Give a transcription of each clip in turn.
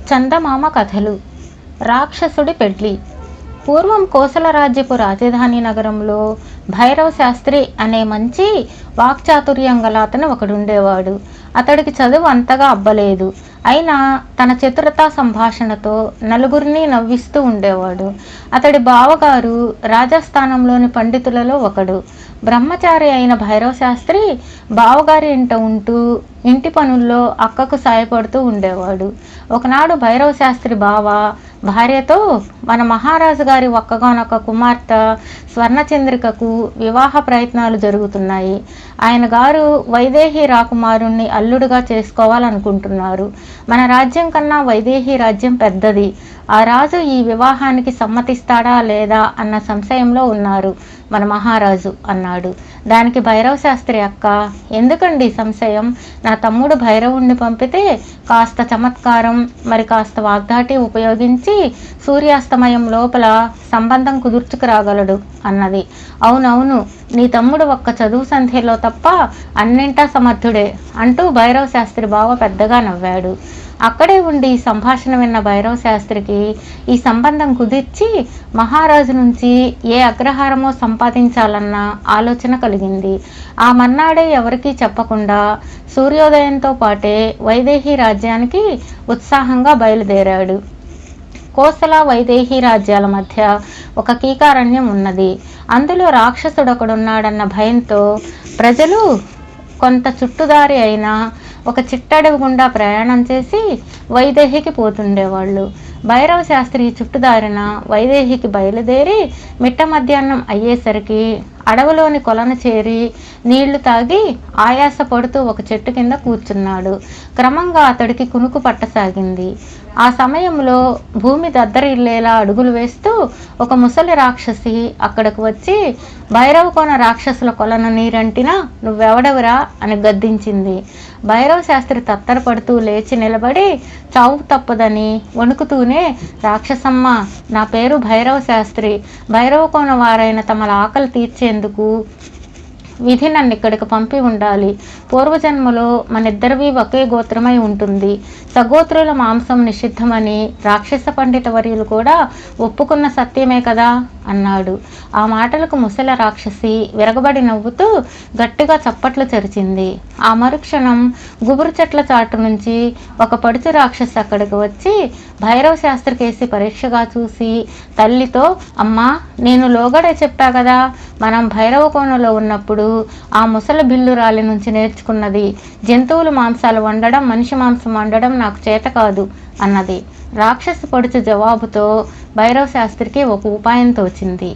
చందమామ కథలు. రాక్షసుడి పెళ్లి. పూర్వం కోసల రాజ్యపు రాజధాని నగరంలో భైరవ శాస్త్రి అనే మంచి వాక్చాతుర్యం గల అతను ఒకడుండేవాడు. అతడికి చదువు అంతగా అబ్బలేదు. అయినా తన చతురతా సంభాషణతో నలుగురిని నవ్విస్తూ ఉండేవాడు. అతడి బావగారు రాజస్థానంలోని పండితులలో ఒకడు. బ్రహ్మచారి అయిన భైరవ శాస్త్రి బావగారి ఇంట ఉంటూ ఇంటి పనుల్లో అక్కకు సాయపడుతూ ఉండేవాడు. ఒకనాడు భైరవ శాస్త్రి బావ భార్యతో, మన మహారాజు గారి ఒక్కగానొక్క కుమార్తె స్వర్ణచంద్రికకు వివాహ ప్రయత్నాలు జరుగుతున్నాయి. ఆయన గారు వైదేహి రాకుమారుణ్ణి అల్లుడుగా చేసుకోవాలనుకుంటున్నారు. మన రాజ్యం కన్నా వైదేహి రాజ్యం పెద్దది. ఆ రాజు ఈ వివాహానికి సమ్మతిస్తాడా లేదా అన్న సంశయంలో ఉన్నారు మన మహారాజు అన్నాడు. దానికి భైరవ శాస్త్రి అక్క, ఎందుకండి సంశయం? నా తమ్ముడు భైరవుణ్ణి పంపితే కాస్త చమత్కారం మరి కాస్త వాగ్దాటి ఉపయోగించి సూర్యాస్తమయం లోపల సంబంధం కుదుర్చుకురాగలడు అన్నది. అవునవును, నీ తమ్ముడు ఒక్క చదువు సంధ్యలో తప్ప అన్నింటా సమర్థుడే అంటూ భైరవ శాస్త్రి బావ పెద్దగా నవ్వాడు. అక్కడే ఉండి సంభాషణ విన్న భైరవ శాస్త్రికి ఈ సంబంధం కుదిర్చి మహారాజు నుంచి ఏ అగ్రహారమో సంపాదించాలన్న ఆలోచన కలిగింది. ఆ మర్నాడే ఎవరికీ చెప్పకుండా సూర్యోదయంతో పాటే వైదేహి రాజ్యానికి ఉత్సాహంగా బయలుదేరాడు. కోసల వైదేహి రాజ్యాల మధ్య ఒక కీకారణ్యం ఉన్నది. అందులో రాక్షసుడొకడున్నాడన్న భయంతో ప్రజలు కొంత చుట్టుదారి అయినా ఒక చిట్టడవి గుండా ప్రయాణం చేసి వైదేహికి పోతుండేవాళ్ళు. భైరవ శాస్త్రి చుట్టుదారిన వైదేహికి బయలుదేరి మిట్ట మధ్యాహ్నం అయ్యేసరికి అడవిలోని కొలను చేరి నీళ్లు తాగి ఆయాస పడుతూ ఒక చెట్టు కింద కూర్చున్నాడు. క్రమంగా అతడికి కునుకు పట్టసాగింది. ఆ సమయంలో భూమి దద్దరిల్లేలా అడుగులు వేస్తూ ఒక ముసలి రాక్షసి అక్కడకు వచ్చి, భైరవ కోన రాక్షసుల కొలను నీరంటినా నువ్వెవడవురా అని గద్దించింది. భైరవ శాస్త్రి తత్తరపడుతూ లేచి నిలబడి చావు తప్పదని వణుకుతూనే, రాక్షసమ్మ, నా పేరు భైరవ శాస్త్రి. భైరవ కోన వారైన తమల ఆకలి తీర్చేందుకు విధి నన్ను ఇక్కడికి పంపి ఉండాలి. పూర్వజన్మలో మనిద్దరివి ఒకే గోత్రమై ఉంటుంది. సగోత్రుల మాంసం నిషిద్ధమని రాక్షస పండిత వర్యులు కూడా ఒప్పుకున్న సత్యమే కదా అన్నాడు. ఆ మాటలకు ముసల రాక్షసి విరగబడి నవ్వుతూ గట్టిగా చప్పట్లు చరిచింది. ఆ మరుక్షణం గుబురు చెట్ల చాటు నుంచి ఒక పడుచు రాక్షసి అక్కడికి వచ్చి భైరవ శాస్త్రి కేసి పరీక్షగా చూసి తల్లితో, అమ్మా, నేను లోగడే చెప్పా కదా, మనం భైరవ కోనలో ఉన్నప్పుడు ఆ ముసలి బిల్లురాలి నుంచి నేర్చుకున్నది. జంతువుల మాంసాలు వండడం, మనిషి మాంసం వండడం నాకు చేత కాదు అన్నది. రాక్షసి పడుచు జవాబుతో భైరవ శాస్త్రికి ఒక ఉపాయం తోచింది.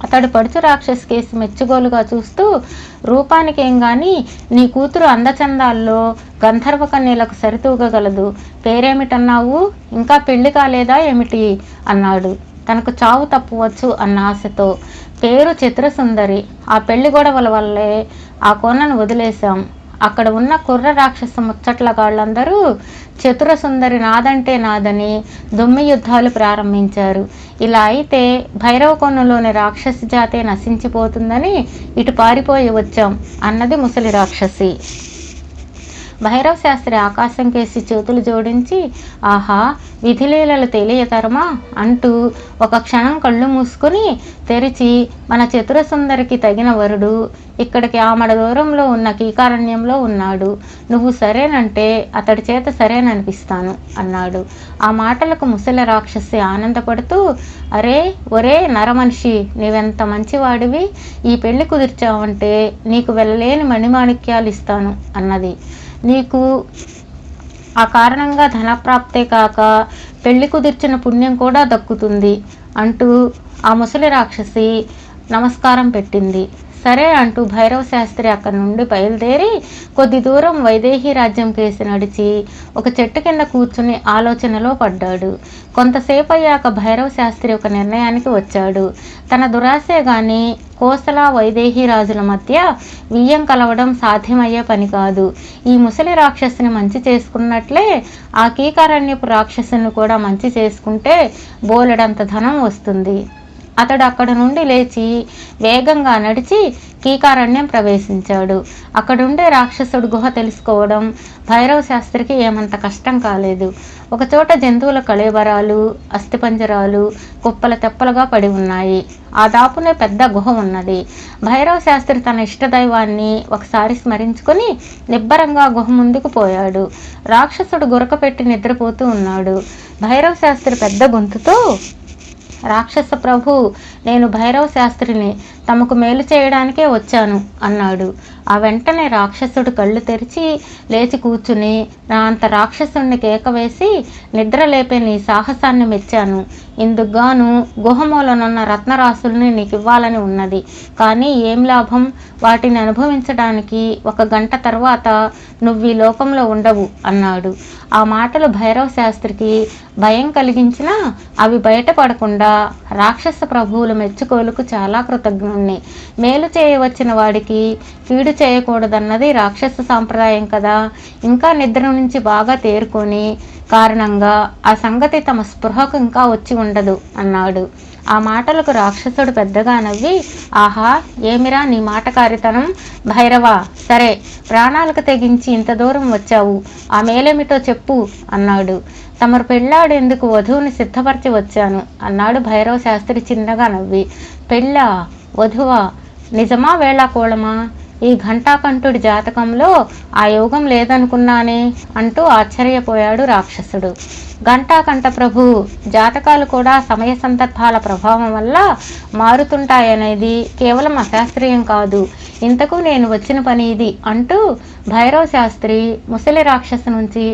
అతడు పడుచు రాక్షసి కేసి మెచ్చుగోలుగా చూస్తూ, రూపానికేం గాని నీ కూతురు అందచందాల్లో గంధర్వ కన్యలకు సరితూగగలదు. పేరేమిటన్నావు? ఇంకా పెళ్లి కాలేదా ఏమిటి అన్నాడు, తనకు చావు తప్పవచ్చు అన్న ఆశతో. పేరు చిత్రసుందరి. ఆ పెళ్లి గొడవల వల్లే ఆ కోనను వదిలేశాం. అక్కడ ఉన్న కుర్ర రాక్షస ముచ్చట్ల గాళ్ళందరూ చతురసుందరి నాదంటే నాదని దొమ్మి యుద్ధాలు ప్రారంభించారు. ఇలా అయితే భైరవ కోనలోని రాక్షసి జాతే నశించిపోతుందని ఇటు పారిపోయి వచ్చాం అన్నది ముసలి రాక్షసి. భైరవ శాస్త్రి ఆకాశం కేసి చేతులు జోడించి, ఆహా, విధిలీలలు తెలియతరమా అంటూ ఒక క్షణం కళ్ళు మూసుకుని తెరిచి, మన చతురసుందరికి తగిన వరుడు ఇక్కడికి ఆమడ దూరంలో ఉన్న కీకారణ్యంలో ఉన్నాడు. నువ్వు సరేనంటే అతడి చేత సరేననిపిస్తాను అన్నాడు. ఆ మాటలకు ముసలి రాక్షసి ఆనందపడుతూ, అరే ఒరే నరమనిషి, నీవెంత మంచివాడివి. ఈ పెళ్లి కుదిర్చావంటే నీకు వెళ్ళలేని మణిమాణిక్యాలు ఇస్తాను అన్నది. నీకు ఆ కారణంగా ధనప్రాప్తే కాక పెళ్లి కుదిర్చిన పుణ్యం కూడా దక్కుతుంది అంటూ ఆ ముసలి రాక్షసి నమస్కారం పెట్టింది. సరే అంటూ భైరవ శాస్త్రి అక్కడి నుండి బయలుదేరి కొద్ది దూరం వైదేహి రాజ్యం కేసి నడిచి ఒక చెట్టు కింద కూర్చుని ఆలోచనలో పడ్డాడు. కొంతసేపు అయ్యాక భైరవ శాస్త్రి ఒక నిర్ణయానికి వచ్చాడు. తన దురాశే గాని కోసల వైదేహి రాజుల మధ్య వియ్యం కలవడం సాధ్యమయ్యే పని కాదు. ఈ ముసలి రాక్షసుని మంచి చేసుకున్నట్లే ఆ కీకారణ్యపు రాక్షసుని కూడా మంచి చేసుకుంటే బోలెడంత ధనం వస్తుంది. అతడు అక్కడ నుండి లేచి వేగంగా నడిచి కీకారణ్యం ప్రవేశించాడు. అక్కడుండే రాక్షసుడు గుహ తెలుసుకోవడం భైరవ శాస్త్రికి ఏమంత కష్టం కాలేదు. ఒకచోట జంతువుల కళేబరాలు, అస్థిపంజరాలు కుప్పల తెప్పలుగా పడి ఉన్నాయి. ఆ దాపునే పెద్ద గుహ ఉన్నది. భైరవ శాస్త్రి తన ఇష్టదైవాన్ని ఒకసారి స్మరించుకొని నిబ్బరంగా గుహ ముందుకు పోయాడు. రాక్షసుడు గురక పెట్టి నిద్రపోతూ ఉన్నాడు. భైరవ శాస్త్రి పెద్ద గొంతుతో, రాక్షస ప్రభు, నేను భైరవ శాస్త్రిని, తమకు మేలు చేయడానికే వచ్చాను అన్నాడు. ఆ వెంటనే రాక్షసుడు కళ్ళు తెరిచి లేచి కూర్చుని, నా అంత రాక్షసుడిని కేకవేసి నిద్ర లేపే నీ సాహసాన్ని మెచ్చాను. ఇందుకుగాను గుహమూలనున్న రత్నరాశుల్ని నీకు ఇవ్వాలని ఉన్నది. కానీ ఏం లాభం? వాటిని అనుభవించడానికి 1 గంట తర్వాత నువ్వు ఈ లోకంలో ఉండవు అన్నాడు. ఆ మాటలు భైరవ శాస్త్రికి భయం కలిగించినా అవి బయటపడకుండా రాక్షస ప్రభువుల మెచ్చుకోలుకు చాలా కృతజ్ఞుణ్ణి. మేలు చేయవచ్చిన వాడికి కీడు చేయకూడదన్నది రాక్షస సాంప్రదాయం కదా. ఇంకా నిద్ర నుంచి బాగా తేరుకొని కారణంగా ఆ సంగతి తమ స్పృహకు ఇంకా వచ్చి ఉండదు అన్నాడు. ఆ మాటలకు రాక్షసుడు పెద్దగా నవ్వి, ఆహా, ఏమిరా నీ మాటకారితనం భైరవా, సరే ప్రాణాలకు తెగించి ఇంత దూరం వచ్చావు, ఆ మేలేమిటో చెప్పు అన్నాడు. తమరు పెళ్ళాడేందుకు వధువుని సిద్ధపరిచి వచ్చాను అన్నాడు భైరవ శాస్త్రి చిన్నగా నవ్వి. పెళ్ళా, వధువా, నిజమా వేళాకోళమా? ఈ ఘంటాకంఠుడి జాతకంలో ఆ యోగం లేదనుకున్నానే అంటూ ఆశ్చర్యపోయాడు రాక్షసుడు. ఘంటాకంఠ ప్రభు, జాతకాలు కూడా సమయ సందర్భాల ప్రభావం వల్ల మారుతుంటాయనేది కేవలం అశాస్త్రీయం కాదు. ఇంతకు నేను వచ్చిన పని ఇది అంటూ భైరవ శాస్త్రి ముసలి రాక్షసు నుంచి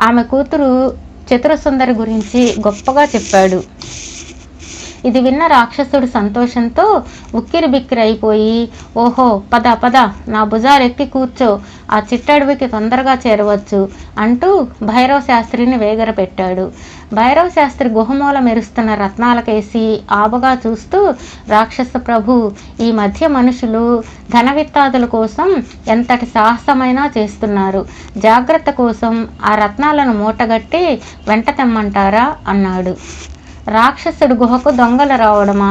ఆమె కూతురు చతురసుందరి గురించి గొప్పగా చెప్పాడు. ఇది విన్న రాక్షసుడు సంతోషంతో ఉక్కిరి బిక్కిరి అయిపోయి, ఓహో, పద పద, నా భుజాలెక్కి కూర్చో, ఆ చిట్టడవికి తొందరగా చేరవచ్చు అంటూ భైరవ శాస్త్రిని వేగర పెట్టాడు. భైరవ శాస్త్రి గుహమూల మెరుస్తున్న రత్నాలకేసి ఆబగా చూస్తూ, రాక్షస ప్రభు, ఈ మధ్య మనుషులు ధన విత్తాదుల కోసం ఎంతటి సాహసమైనా చేస్తున్నారు. జాగ్రత్త కోసం ఆ రత్నాలను మూటగట్టి వెంట తెమ్మంటారా అన్నాడు. రాక్షసుడు గుహకు దొంగలు రావడమా?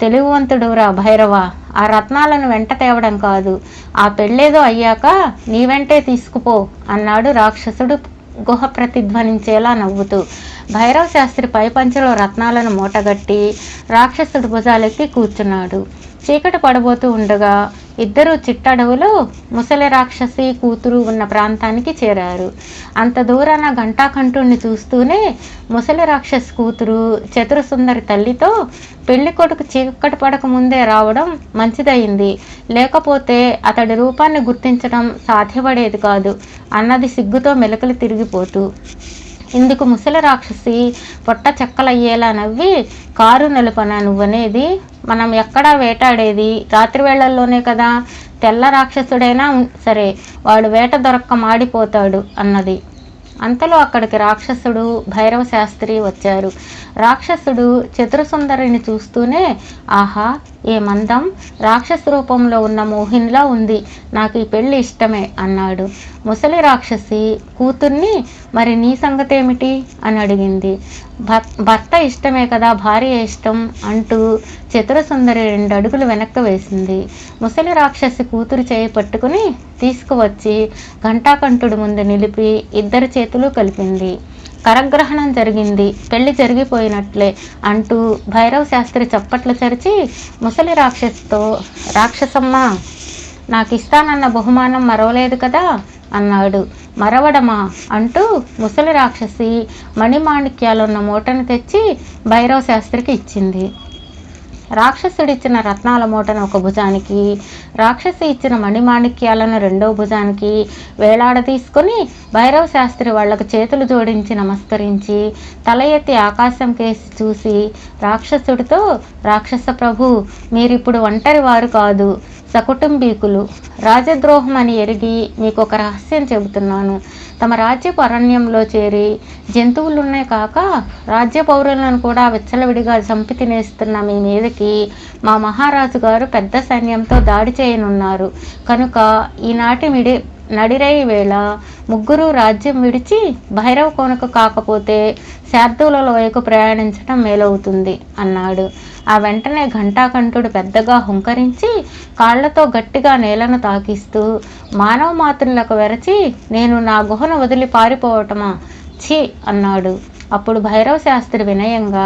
తెలివివంతుడురా భైరవ, ఆ రత్నాలను వెంట తేవడం కాదు, ఆ పెళ్ళేదో అయ్యాక నీ వెంటే తీసుకుపో అన్నాడు రాక్షసుడు గుహ ప్రతిధ్వనించేలా నవ్వుతూ. భైరవ శాస్త్రి పైపంచలో రత్నాలను మూటగట్టి రాక్షసుడు భుజాలెక్కి కూర్చున్నాడు. చీకటి పడబోతూ ఉండగా ఇద్దరూ చిట్టడవులో ముసలి రాక్షసి కూతురు ఉన్న ప్రాంతానికి చేరారు. అంత దూరాన ఘంటాకంఠుణ్ణి చూస్తూనే ముసలి రాక్షసి కూతురు చతురసుందరి తల్లితో, పెళ్లి కొడుకు చీకటి పడక ముందే రావడం మంచిదయింది, లేకపోతే అతడి రూపాన్ని గుర్తించడం సాధ్యపడేది కాదు అన్నది సిగ్గుతో మెలకలు తిరిగిపోతూ. ఇందుకు ముసలి రాక్షసి పొట్ట చెక్కలయ్యేలా నవ్వి, కారు నలుపన నువ్వనేది? మనం ఎక్కడా వేటాడేది రాత్రి వేళల్లోనే కదా. తెల్ల రాక్షసుడైనా సరే వాడు వేట దొరక్క మాడిపోతాడు అన్నది. అంతలో అక్కడికి రాక్షసుడు భైరవ శాస్త్రి వచ్చారు. రాక్షసుడు చతురసుందరిని చూస్తూనే, ఆహా, ఏ మందం, రాక్షస రూపంలో ఉన్న మోహినిలా ఉంది, నాకు ఈ పెళ్ళి ఇష్టమే అన్నాడు. ముసలి రాక్షసి కూతుర్ని, మరి నీ సంగతేమిటి అని అడిగింది. భర్త ఇష్టమే కదా భార్య ఇష్టం అంటూ చతురసుందరి 2 అడుగులు వెనక్కి వేసింది. ముసలి రాక్షసి కూతురు చేయి పట్టుకుని తీసుకువచ్చి ఘంటాకంఠుడి ముందు నిలిపి ఇద్దరి చేతులు కలిపింది. కరగ్రహణం జరిగింది, పెళ్లి జరిగిపోయినట్లే అంటూ భైరవ శాస్త్రి చప్పట్లు చరిచి ముసలి రాక్షసితో, రాక్షసమ్మ, నాకు ఇస్తానన్న బహుమానం మరవలేదు కదా అన్నాడు. మరవడమా అంటూ ముసలి రాక్షసి మణిమాణిక్యాలున్న మూటను తెచ్చి భైరవ శాస్త్రికి ఇచ్చింది. రాక్షసుడిచ్చిన రత్నాల మూటను ఒక భుజానికి, రాక్షసి ఇచ్చిన మణిమాణిక్యాలను 2వ భుజానికి వేలాడ తీసుకుని భైరవ శాస్త్రి వాళ్లకు చేతులు జోడించి నమస్కరించి తల ఎత్తి ఆకాశం కేసి చూసి రాక్షసుడితో, రాక్షస ప్రభు, మీరిప్పుడు ఒంటరి వారు కాదు, సకుటుంబీకులు. రాజద్రోహం అని ఎరిగి మీకు ఒక రహస్యం చెబుతున్నాను. తమ రాజ్యపు అరణ్యంలో చేరి జంతువులున్నే కాక రాజ్య పౌరులను కూడా విచ్చలవిడిగా చంపి తినేస్తున్న మీ మీదకి మా మహారాజు గారు పెద్ద సైన్యంతో దాడి చేయనున్నారు. కనుక ఈనాటి నడిరేయి వేళ ముగ్గురు రాజ్యం విడిచి భైరవ కోనకు కాకపోతే శార్దూల లోయకు ప్రయాణించటం మేలవుతుంది అన్నాడు. ఆ వెంటనే ఘంటాకంఠుడు పెద్దగా హుంకరించి కాళ్లతో గట్టిగా నేలను తాకిస్తూ మానవ మాతృలకు వెరచి, నేను నా గుహను వదిలి పారిపోవటమా, ఛీ అన్నాడు. అప్పుడు భైరవ శాస్త్రి వినయంగా,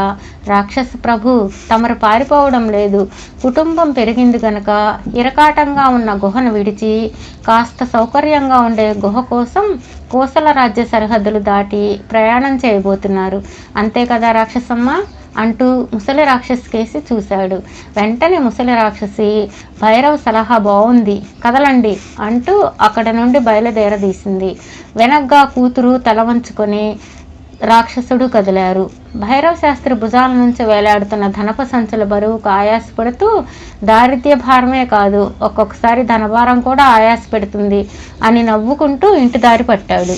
రాక్షస ప్రభు, తమరు పారిపోవడం లేదు. కుటుంబం పెరిగింది గనక ఇరకాటంగా ఉన్న గుహను విడిచి కాస్త సౌకర్యంగా ఉండే గుహ కోసం కోసల రాజ్య సరిహద్దులు దాటి ప్రయాణం చేయబోతున్నారు. అంతే కదా రాక్షసమ్మ అంటూ ముసలి రాక్షసి కేసి చూశాడు. వెంటనే ముసలి రాక్షసి, భైరవ్ సలహా బాగుంది, కదలండి అంటూ అక్కడ నుండి బయలుదేరదీసింది. వెనగ్గా కూతురు తల వంచుకొని రాక్షసుడు కదిలారు. భైరవ శాస్త్రి భుజాల నుంచి వేలాడుతున్న ధనప సంచుల బరువుకు ఆయాసపడుతూ, దారిద్ర్య భారమే కాదు, ఒక్కొక్కసారి ధనభారం కూడా ఆయాస పెడుతుంది అని నవ్వుకుంటూ ఇంటి దారి పట్టాడు.